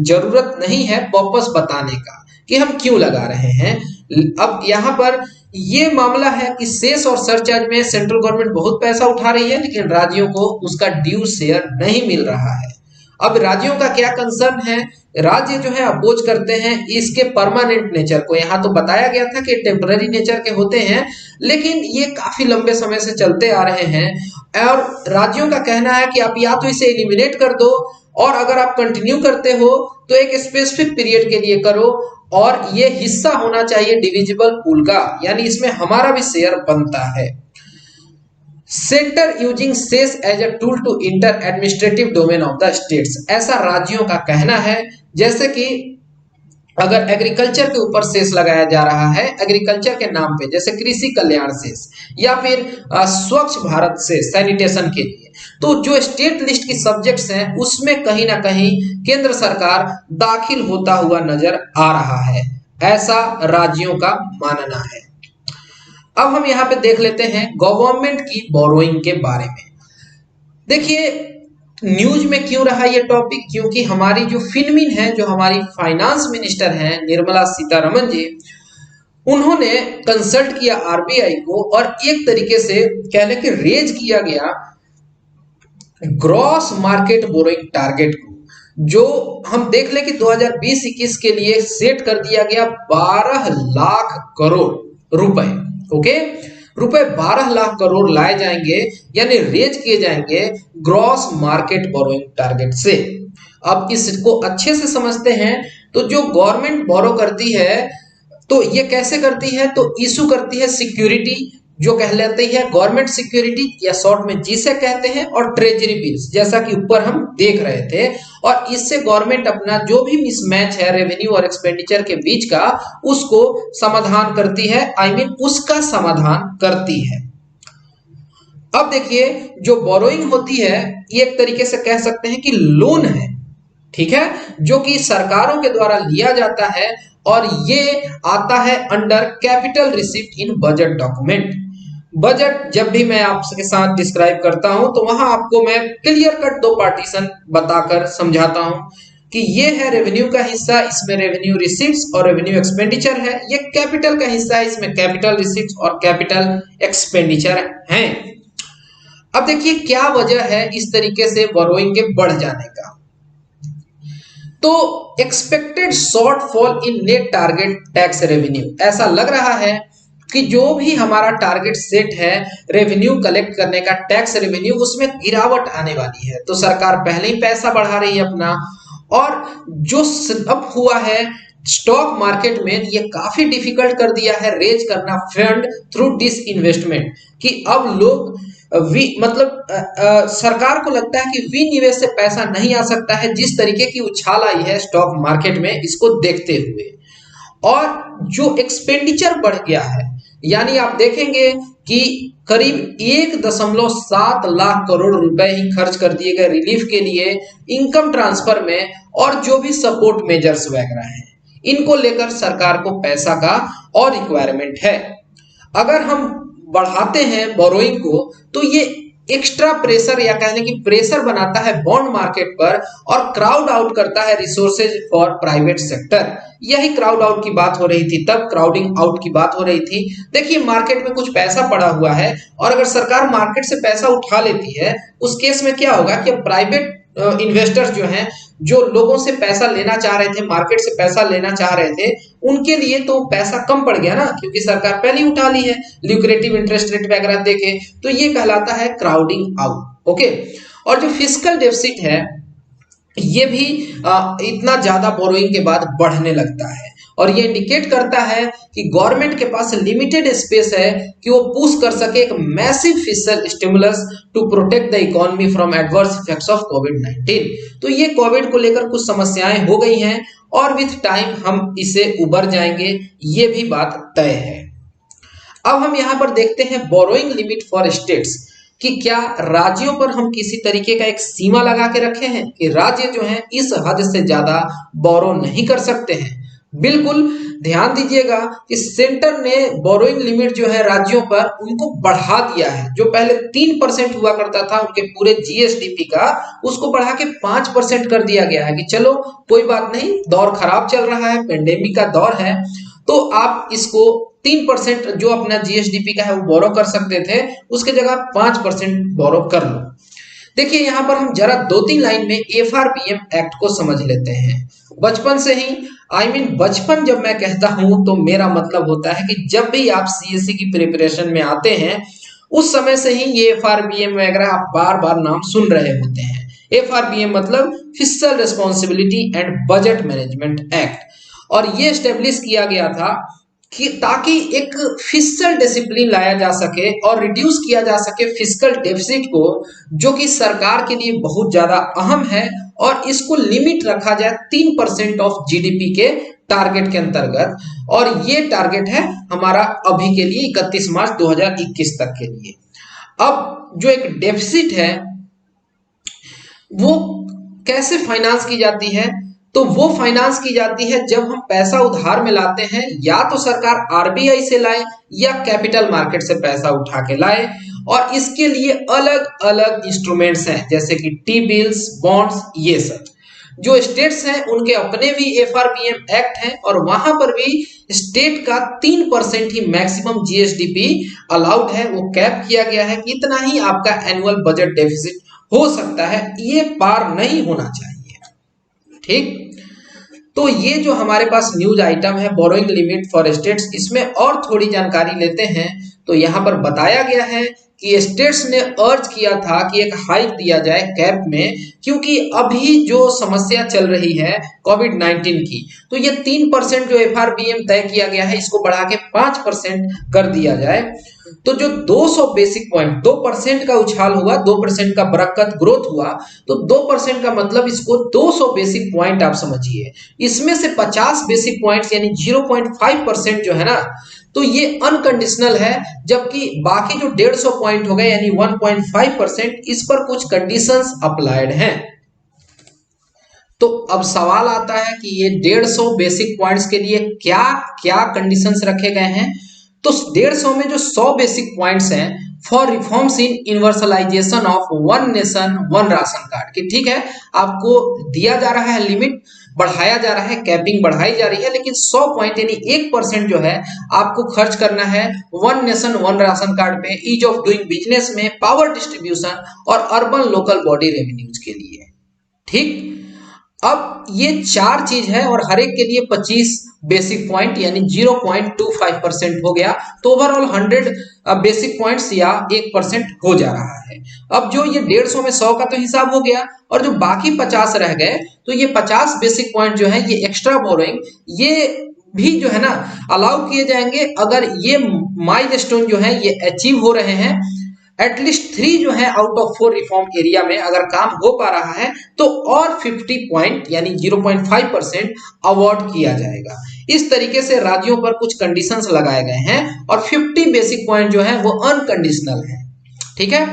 Speaker 1: जरूरत नहीं है पर्पस बताने का कि हम क्यों लगा रहे हैं। अब यहाँ पर ये मामला है कि सेस और सरचार्ज में सेंट्रल गवर्नमेंट बहुत पैसा उठा रही है, लेकिन राज्यों को उसका ड्यू शेयर नहीं मिल रहा है। अब राज्यों का क्या कंसर्न है, राज्य जो है अपोज करते हैं इसके परमानेंट नेचर को। यहाँ तो बताया गया था कि टेम्पररी नेचर के होते हैं, लेकिन ये काफी लंबे समय से चलते आ रहे हैं और राज्यों का कहना है कि आप या तो इसे एलिमिनेट कर दो, और अगर आप कंटिन्यू करते हो तो एक स्पेसिफिक पीरियड के लिए करो, और ये हिस्सा होना चाहिए डिविजिबल पूल का, यानी इसमें हमारा भी शेयर बनता है। Centre using cess as a tool to inter administrative domain of the states, ऐसा राज्यों का कहना है। जैसे कि अगर एग्रीकल्चर के ऊपर सेस लगाया जा रहा है एग्रीकल्चर के नाम पे, जैसे कृषि कल्याण सेस या फिर स्वच्छ भारत से सैनिटेशन के लिए, तो जो स्टेट लिस्ट की सब्जेक्ट्स हैं उसमें कहीं ना कहीं केंद्र सरकार दाखिल होता हुआ नजर आ रहा है, ऐसा राज्यों का मानना है। अब हम यहाँ पे देख लेते हैं गवर्नमेंट की बोरोइंग के बारे में। देखिए न्यूज में क्यों रहा ये टॉपिक, क्योंकि हमारी जो फिनमिन है, जो हमारी फाइनेंस मिनिस्टर हैं निर्मला सीतारमन जी, उन्होंने कंसल्ट किया आरबीआई को और एक तरीके से कह लें कि रेज किया गया ग्रॉस मार्केट बोरोइंग टारगेट को, जो हम देख लें कि 2020-21 के लिए सेट कर दिया गया 12 लाख करोड़ रुपए। ओके, रुपए 12 लाख करोड़ लाए जाएंगे, यानी रेज किए जाएंगे ग्रॉस मार्केट बोरोइंग टारगेट से। अब इसको अच्छे से समझते हैं तो जो गवर्नमेंट बोरो करती है तो ये कैसे करती है, तो इशू करती है सिक्योरिटी, जो कह लेती है गवर्नमेंट सिक्योरिटी या शॉर्ट में जिसे कहते हैं, और ट्रेजरी बिल्स, जैसा कि ऊपर हम देख रहे थे। और इससे गवर्नमेंट अपना जो भी मिसमैच है रेवेन्यू और एक्सपेंडिचर के बीच का, उसको समाधान करती है, उसका समाधान करती है। अब देखिए जो बोरोइंग होती है ये एक तरीके से कह सकते हैं कि लोन है, ठीक है, जो कि सरकारों के द्वारा लिया जाता है, और ये आता है अंडर कैपिटल रिसिप्ट इन बजट डॉक्यूमेंट। बजट जब भी मैं आपके साथ डिस्क्राइब करता हूं तो वहां आपको मैं क्लियर कट दो पार्टीशन बताकर समझाता हूं कि ये है रेवेन्यू का हिस्सा, इसमें रेवेन्यू रिसीट्स और रेवेन्यू एक्सपेंडिचर है। ये कैपिटल का हिस्सा है, इसमें कैपिटल रिसीट्स और कैपिटल एक्सपेंडिचर हैं। अब देखिए क्या वजह है इस तरीके से बोरोइंग के बढ़ जाने का, तो एक्सपेक्टेड शॉर्टफॉल इन नेट टारगेट टैक्स रेवेन्यू, ऐसा लग रहा है कि जो भी हमारा टारगेट सेट है रेवेन्यू कलेक्ट करने का, टैक्स रेवेन्यू, उसमें गिरावट आने वाली है। तो सरकार पहले ही पैसा बढ़ा रही है अपना, और जो अब हुआ है स्टॉक मार्केट में, ये काफी डिफिकल्ट कर दिया है रेज करना फंड थ्रू डिस इन्वेस्टमेंट, कि अब लोग सरकार को लगता है कि विनिवेश से पैसा नहीं आ सकता है, जिस तरीके की उछाल आई है स्टॉक मार्केट में इसको देखते हुए। और जो एक्सपेंडिचर बढ़ गया है, यानी आप देखेंगे कि करीब 1.7 लाख करोड़ रुपए ही खर्च कर दिए गए रिलीफ के लिए, इनकम ट्रांसफर में, और जो भी सपोर्ट मेजर्स वगैरह हैं, इनको लेकर सरकार को पैसा का और रिक्वायरमेंट है। अगर हम बढ़ाते हैं बोरोइंग को तो ये एक्स्ट्रा प्रेशर या कहने की प्रेशर बनाता है बॉन्ड मार्केट पर, और क्राउड आउट करता है रिसोर्सेज फॉर प्राइवेट सेक्टर। यही क्राउड आउट की बात हो रही थी, तब क्राउडिंग आउट की बात हो रही थी। देखिए मार्केट में कुछ पैसा पड़ा हुआ है, और अगर सरकार मार्केट से पैसा उठा लेती है, उस केस में क्या होगा कि प्राइवेट इन्वेस्टर्स जो हैं, जो लोगों से पैसा लेना चाह रहे थे, मार्केट से पैसा लेना चाह रहे थे, उनके लिए तो पैसा कम पड़ गया ना, क्योंकि सरकार पहले ही उठा ली है ल्यूक्रेटिव इंटरेस्ट रेट वगैरह देके। तो ये कहलाता है क्राउडिंग आउट। ओके, और जो फिस्कल डेफिसिट है ये भी इतना ज्यादा बोरोइंग के बाद बढ़ने लगता है, और ये इंडिकेट करता है कि गवर्नमेंट के पास लिमिटेड स्पेस है कि वो पुश कर सके एक massive fiscal stimulus to protect the economy from adverse effects of कोविड-19। तो ये कोविड को लेकर कुछ समस्याएं हो गई हैं, और विथ टाइम हम इसे उबर जाएंगे, ये भी बात तय है। अब हम यहां पर देखते हैं बोरोइंग लिमिट फॉर स्टेट्स, कि क्या राज्यों पर हम किसी तरीके का एक सीमा लगा के रखे हैं कि राज्य जो हैं इस हद से ज्यादा बोरो नहीं कर सकते हैं। बिल्कुल ध्यान दीजिएगा कि सेंटर ने बोरोइंग लिमिट जो है राज्यों पर उनको बढ़ा दिया है। जो पहले 3% हुआ करता था उनके पूरे जीएसडीपी का, उसको बढ़ा के 5% कर दिया गया है कि चलो कोई बात नहीं, दौर खराब चल रहा है, पेंडेमिक का दौर है, तो आप इसको 3% जो अपना जीएसडीपी का है वो बोरो कर सकते थे, उसके जगह 5% बोरो कर लो। देखिए यहाँ पर हम जरा 2-3 लाइन में एफआरबीएम एक्ट को समझ लेते हैं। बचपन से ही बचपन जब मैं कहता हूं तो मेरा मतलब होता है कि जब भी आप सीएससी की प्रिपरेशन में आते हैं उस समय से ही ये एफआरबीएम वगैरह आप बार बार नाम सुन रहे होते हैं। एफआरबीएम मतलब fiscal responsibility and budget management act, और ये स्टेब्लिश किया गया था कि ताकि एक फिस्कल डिसिप्लिन लाया जा सके और रिड्यूस किया जा सके फिस्कल डेफिसिट को, जो कि सरकार के लिए बहुत ज्यादा अहम है, और इसको लिमिट रखा जाए 3% ऑफ जीडीपी के टारगेट के अंतर्गत। और ये टारगेट है हमारा अभी के लिए 31 मार्च 2021 तक के लिए। अब जो एक डेफिसिट है वो कैसे फाइनेंस की जाती है, तो वो फाइनेंस की जाती है जब हम पैसा उधार में लाते हैं, या तो सरकार आरबीआई से लाए या कैपिटल मार्केट से पैसा उठा के लाए, और इसके लिए अलग अलग इंस्ट्रूमेंट्स हैं जैसे कि टी बिल्स, बॉन्ड्स, ये सब। जो स्टेट्स हैं उनके अपने भी एफआरबीएम एक्ट हैं, और वहां पर भी स्टेट का 3% ही मैक्सिमम जीएसडीपी अलाउड है, वो कैप किया गया है कि इतना ही आपका एनुअल बजट डेफिसिट हो सकता है, ये पार नहीं होना चाहिए। ठीक, तो ये जो हमारे पास न्यूज आइटम है बोरोइंग लिमिट फॉर स्टेट्स, इसमें और थोड़ी जानकारी लेते हैं। तो यहाँ पर बताया गया है कि स्टेट्स ने अर्ज किया था कि एक हाइक दिया जाए कैप में, क्योंकि अभी जो समस्या चल रही है कोविड-19 की, तो ये 3% जो एफआरबीएम तय किया गया है इसको बढ़ा के 5% कर दिया जाए। तो जो 200 बेसिक पॉइंट, 2% का उछाल हुआ, 2% का बरकत ग्रोथ हुआ, तो 2% का मतलब इसको 200 बेसिक पॉइंट आप समझिए। इसमें से 50 बेसिक पॉइंट्स यानी 0.5% जो है ना, तो ये अनकंडीशनल है, जबकि बाकी जो 150 पॉइंट हो गए यानी 1.5%, इस पर कुछ कंडीशंस अप्लाइड हैं। तो अब सवाल आता है कि ये 150 बेसिक पॉइंट्स के लिए क्या क्या कंडीशंस रखे गए हैं। तो 150 में जो 100 बेसिक पॉइंट्स हैं for reforms in universalization of one nation one ration card, कि ठीक है आपको दिया जा रहा है लिमिट, बढ़ाया जा रहा है, कैपिंग बढ़ाई जा रही है, लेकिन 100 पॉइंट यानी 1% जो है आपको खर्च करना है one nation one ration card पे, ईज ऑफ डूइंग बिजनेस में, पावर डिस्ट्रीब्यूशन और अर्बन लोकल बॉडी रेवेन्यूज के लिए। ठीक, अब ये 4 चीज है और हर एक के लिए 25 बेसिक पॉइंट यानी 0.25% हो गया, तो ओवरऑल 100 बेसिक पॉइंट्स या 1% हो जा रहा है। अब जो ये 150 में 100 का तो हिसाब हो गया, और जो बाकी 50 रह गए, तो ये 50 बेसिक पॉइंट जो है ये एक्स्ट्रा बोरोइंग, ये भी जो है ना अलाउ किए जाएंगे अगर ये माइलस्टोन जो है ये अचीव हो रहे हैं। एटलीस्ट 3 जो है आउट ऑफ 4 रिफॉर्म एरिया में अगर काम हो पा रहा है तो और 50 पॉइंट यानी 0.5% अवार्ड किया जाएगा। इस तरीके से राज्यों पर कुछ कंडीशंस लगाए गए हैं, और 50 बेसिक पॉइंट जो है वो अनकंडीशनल है। ठीक है,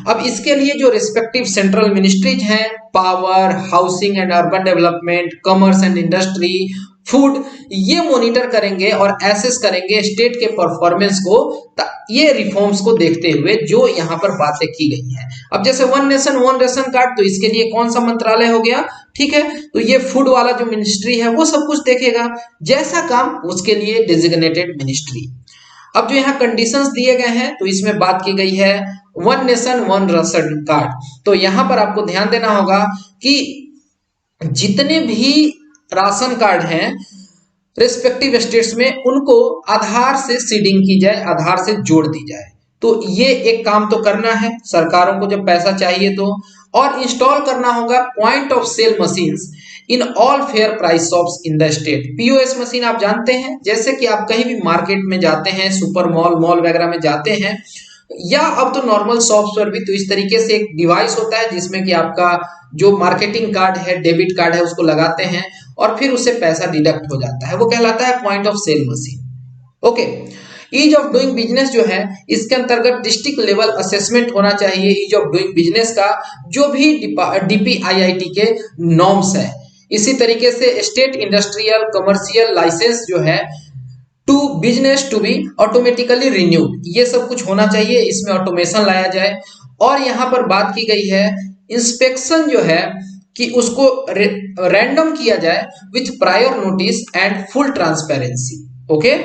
Speaker 1: अब इसके लिए जो रिस्पेक्टिव सेंट्रल मिनिस्ट्रीज हैं, power, housing and urban development, commerce and industry, food, ये मॉनिटर करेंगे और एसेस करेंगे स्टेट के परफॉर्मेंस को, ये रिफॉर्म्स को देखते हुए जो यहाँ पर बातें की गई हैं। अब जैसे one nation one ration card, तो इसके लिए कौन सा मंत्रालय हो गया, ठीक है, तो ये फूड वाला जो मिनिस्ट्री है वो सब कुछ देखेगा, जैसा काम उसके लिए डेजिग्नेटेड मिनिस्ट्री। अब जो यहाँ कंडीशंस दिए गए हैं तो इसमें बात की गई है one nation one ration card. तो यहाँ पर आपको ध्यान देना होगा कि जितने भी राशन कार्ड हैं रिस्पेक्टिव स्टेट्स में, उनको आधार से सीडिंग की जाए, आधार से जोड़ दी जाए। तो ये एक काम तो करना है सरकारों को जब पैसा चाहिए तो, और इंस्टॉल करना होगा point of sale machines in all fair price shops in the state. POS machine आप जानते हैं, जैसे कि आप कहीं भी मार्केट में जाते हैं, सुपर मॉल, मॉल वगैरह में जाते हैं, या अब तो नॉर्मल शॉप्स पर भी, तो इस तरीके से एक डिवाइस होता है जिसमें कि आपका जो मार्केटिंग कार्ड है, डेबिट कार्ड है, उसको लगाते हैं और फिर उससे पैसा डिडक्ट हो जाता है, वो कहलाता है point of sale machine. Okay, ease of doing business जो है इसके अंतर्गत डिस्ट्रिक्ट लेवल असेसमेंट होना चाहिए ईज ऑफ डूइंग बिजनेस का, जो भी डीपीआईआईटी के नॉर्म्स है। इसी तरीके से स्टेट इंडस्ट्रियल कमर्शियल लाइसेंस जो है to business to be automatically renewed, ये सब कुछ होना चाहिए, इसमें ऑटोमेशन लाया जाए। और यहाँ पर बात की गई है इंस्पेक्शन जो है कि उसको रैंडम किया जाए with prior notice and full transparency. Okay,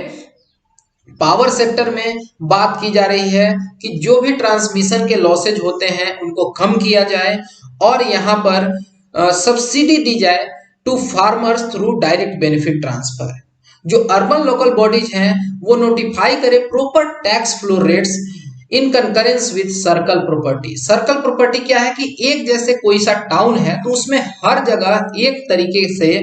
Speaker 1: power sector में बात की जा रही है कि जो भी ट्रांसमिशन के लॉसेज होते हैं उनको कम किया जाए और यहाँ पर सब्सिडी दी जाए to farmers through direct benefit transfer. जो अर्बन लोकल बॉडीज हैं वो नोटिफाई करे proper tax flow rates in concurrence with circle property. Circle property क्या है कि एक जैसे कोई सा टाउन है तो उसमें हर जगह एक तरीके से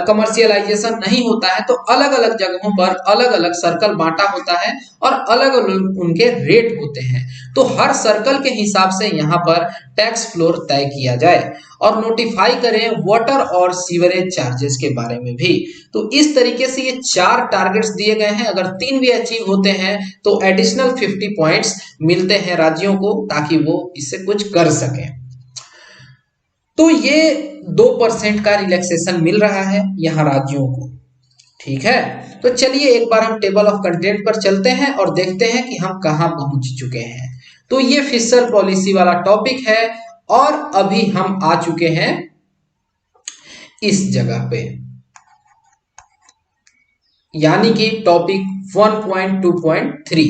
Speaker 1: कमर्शियलाइजेशन नहीं होता है, तो अलग अलग जगहों पर अलग अलग सर्कल बांटा होता है और अलग अलग उनके रेट होते हैं। तो हर सर्कल के हिसाब से यहाँ पर टैक्स फ्लोर तय किया जाए और नोटिफाई करें वाटर और सीवरेज चार्जेस के बारे में भी। तो इस तरीके से ये 4 टारगेट्स दिए गए हैं। अगर 3 भी अचीव होते हैं तो एडिशनल 50 पॉइंट्स मिलते हैं राज्यों को ताकि वो इससे कुछ कर सकें। तो ये 2% का रिलैक्सेशन मिल रहा है यहाँ राज्यों को। ठीक है, तो चलिए एक बार हम टेबल ऑफ कंटेंट पर चलते हैं और देखते हैं कि हम कहां पहुंच चुके हैं। तो ये फिशर पॉलिसी वाला टॉपिक है और अभी हम आ चुके हैं इस जगह पे, यानी कि टॉपिक 1.2.3।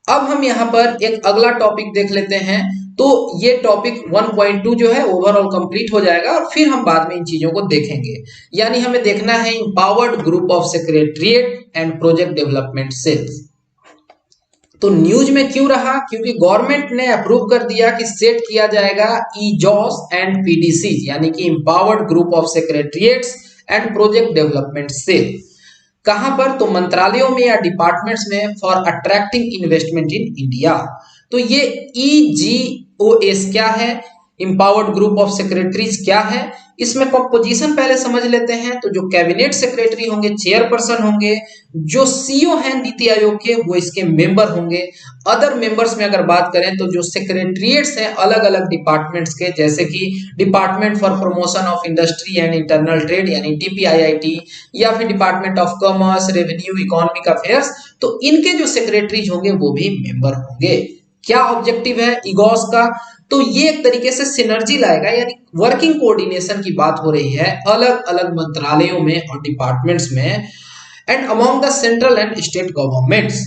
Speaker 1: अब हम यहां पर एक अगला टॉपिक देख लेते हैं। तो ये टॉपिक 1.2 जो है ओवरऑल कंप्लीट हो जाएगा और फिर हम बाद में इन चीजों को देखेंगे। यानी हमें देखना है empowered group of secretariat and project development cells. तो न्यूज में क्यों रहा? क्योंकि गवर्नमेंट ने अप्रूव कर दिया कि सेट किया जाएगा ईजॉस एंड पीडीसी, यानी कि empowered group of secretariats and project development cell. कहां पर? तो मंत्रालयों में या डिपार्टमेंट्स में for attracting investment in India. तो ये ईजीओएस क्या है, इंपावर्ड ग्रुप ऑफ सेक्रेटरीज क्या है, इसमें कंपोजिशन पहले समझ लेते हैं। तो जो कैबिनेट सेक्रेटरी होंगे चेयरपर्सन होंगे, जो सीईओ हैं नीति आयोग के वो इसके मेंबर होंगे। अदर मेंबर्स में अगर बात करें तो जो सेक्रेटरीट्स हैं अलग अलग डिपार्टमेंट्स के, जैसे कि department for promotion of industry and internal trade यानी डीपीआईआईटी, या फिर department of commerce, revenue, economic affairs, तो इनके जो सेक्रेटरीज होंगे वो भी मेंबर होंगे। क्या ऑब्जेक्टिव है ईगॉस का? तो ये एक तरीके से सिनर्जी लाएगा, यानी वर्किंग कोऑर्डिनेशन की बात हो रही है अलग अलग मंत्रालयों में और डिपार्टमेंट्स में and among the central and state governments,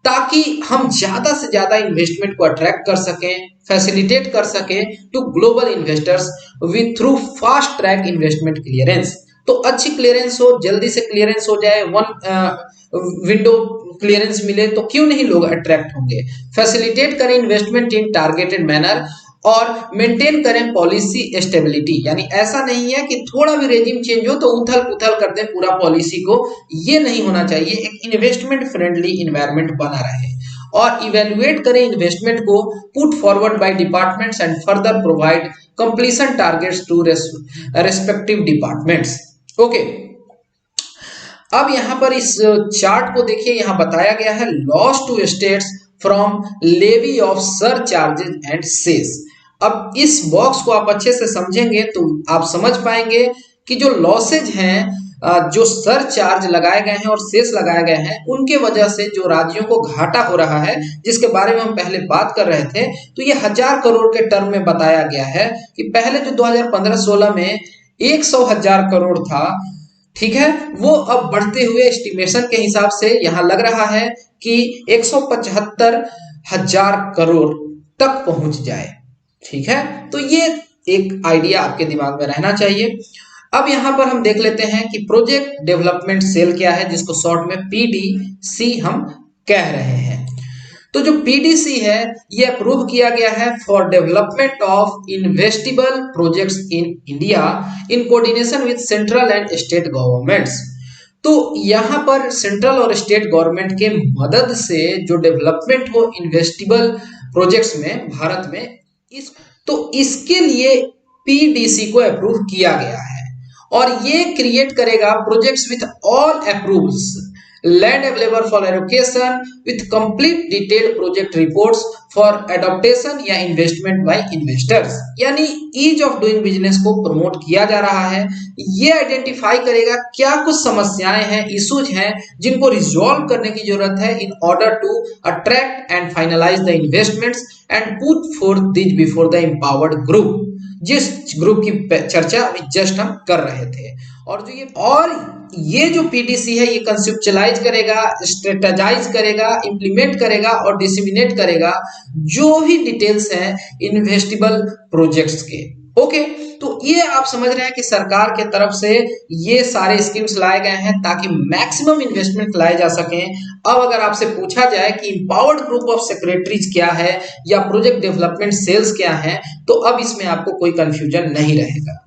Speaker 1: ताकि हम ज्यादा से ज्यादा इन्वेस्टमेंट को अट्रैक्ट कर सकें, फैसिलिटेट कर सकें to global investors with through fast track investment clearance. तो अच्छी क्लियरेंस हो, जल्दी से क्लियरेंस हो जाए, वन विंडो क्लियरेंस मिले तो क्यों नहीं लोग अट्रैक्ट होंगे। फैसिलिटेट करें इन्वेस्टमेंट इन टारगेटेड मैनर और मेंटेन करें पॉलिसी स्टेबिलिटी, यानी ऐसा नहीं है कि थोड़ा भी रेजिम चेंज हो तो उथल पुथल कर दें पूरा पॉलिसी को, ये नहीं होना चाहिए। एक इन्वेस्टमेंट फ्रेंडली इन्वायरमेंट बना रहे और इवेल्युएट करें इन्वेस्टमेंट को put forward by departments and further provide completion targets to respective departments. Okay, अब यहां पर इस चार्ट को देखिए, यहां बताया गया है loss to states from levy of surcharges and cess. अब इस बॉक्स को आप अच्छे से समझेंगे तो आप समझ पाएंगे कि जो लॉसेज हैं, जो सरचार्ज लगाए गए हैं और सेस लगाए गए हैं, उनके वजह से जो राज्यों को घाटा हो रहा है, जिसके बारे में हम पहले बात कर रहे थे, तो ये 1000 करोड़ के टर्म में बताया गया है कि पहले जो 2015-16 में 100,000 करोड़ था, ठीक है, वो अब बढ़ते हुए एस्टिमेशन के हिसाब से यहां लग रहा है कि 175,000 करोड़ तक पहुंच जाए। ठीक है, तो ये एक आइडिया आपके दिमाग में रहना चाहिए। अब यहां पर हम देख लेते हैं कि प्रोजेक्ट डेवलपमेंट सेल क्या है, जिसको शॉर्ट में पीडीसी हम कह रहे हैं। तो जो पीडीसी है ये अप्रूव किया गया है for development of investable projects in India in coordination with central and state governments. तो यहां पर सेंट्रल और स्टेट गवर्नमेंट के मदद से जो डेवलपमेंट हो इन्वेस्टेबल प्रोजेक्ट्स में भारत में, इसके लिए पीडीसी को अप्रूव किया गया है और ये क्रिएट करेगा projects with all approves, land available for allocation with complete detailed project reports for adaptation या इन्वेस्टमेंट बाय इन्वेस्टर्स, यानी ईज ऑफ डूइंग बिजनेस को प्रमोट किया जा रहा है। ये आइडेंटिफाई करेगा क्या कुछ समस्याएं हैं, इश्यूज हैं जिनको रिजॉल्व करने की जरूरत है in order to attract and finalise the investments and put forth this before the empowered group, जिस ग्रुप की चर्चा अभी जस्ट हम कर रहे थे। और ये जो पीडीसी है ये कंसेप्चुअलाइज करेगा, स्ट्रेटेजाइज करेगा, इंप्लीमेंट करेगा और डिसेमिनेट करेगा जो भी डिटेल्स हैं इन्वेस्टेबल प्रोजेक्ट्स के। ओके, तो ये आप समझ रहे हैं कि सरकार के तरफ से ये सारे स्कीम्स लाए गए हैं ताकि मैक्सिमम इन्वेस्टमेंट लाए जा सकें। अब अगर आपसे पूछा जाए कि एम्पावर्ड ग्रुप ऑफ सेक्रेटरीज क्या है या प्रोजेक्ट डेवलपमेंट सेल्स क्या है, तो अब इसमें आपको कोई कंफ्यूजन नहीं रहेगा।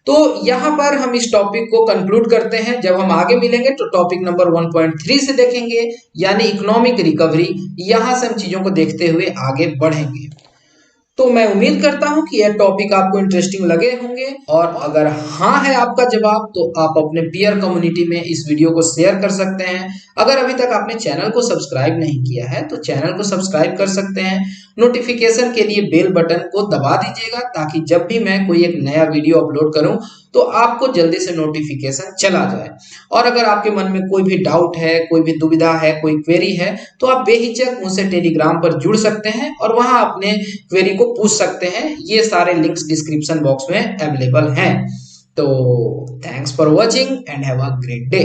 Speaker 1: तो यहां पर हम इस टॉपिक को कंक्लूड करते हैं। जब हम आगे मिलेंगे तो टॉपिक नंबर 1.3 से देखेंगे, यानी इकोनॉमिक रिकवरी। यहां से हम चीजों को देखते हुए आगे बढ़ेंगे। तो मैं उम्मीद करता हूं कि यह टॉपिक आपको इंटरेस्टिंग लगे होंगे, और अगर हाँ है आपका जवाब तो आप अपने पीयर कम्युनिटी में इस वीडियो को शेयर कर सकते हैं। अगर अभी तक आपने चैनल को सब्सक्राइब नहीं किया है तो चैनल को सब्सक्राइब कर सकते हैं। नोटिफिकेशन के लिए बेल बटन को दबा दीजिएगा ताकि जब भी मैं कोई एक नया वीडियो अपलोड करूं तो आपको जल्दी से नोटिफिकेशन चला जाए। और अगर आपके मन में कोई भी डाउट है, कोई भी दुविधा है, कोई क्वेरी है, तो आप बेहिचक मुझसे टेलीग्राम पर जुड़ सकते हैं और वहां अपने क्वेरी को पूछ सकते हैं। ये सारे लिंक्स डिस्क्रिप्शन बॉक्स में अवेलेबल हैं। तो thanks for watching and have a great day.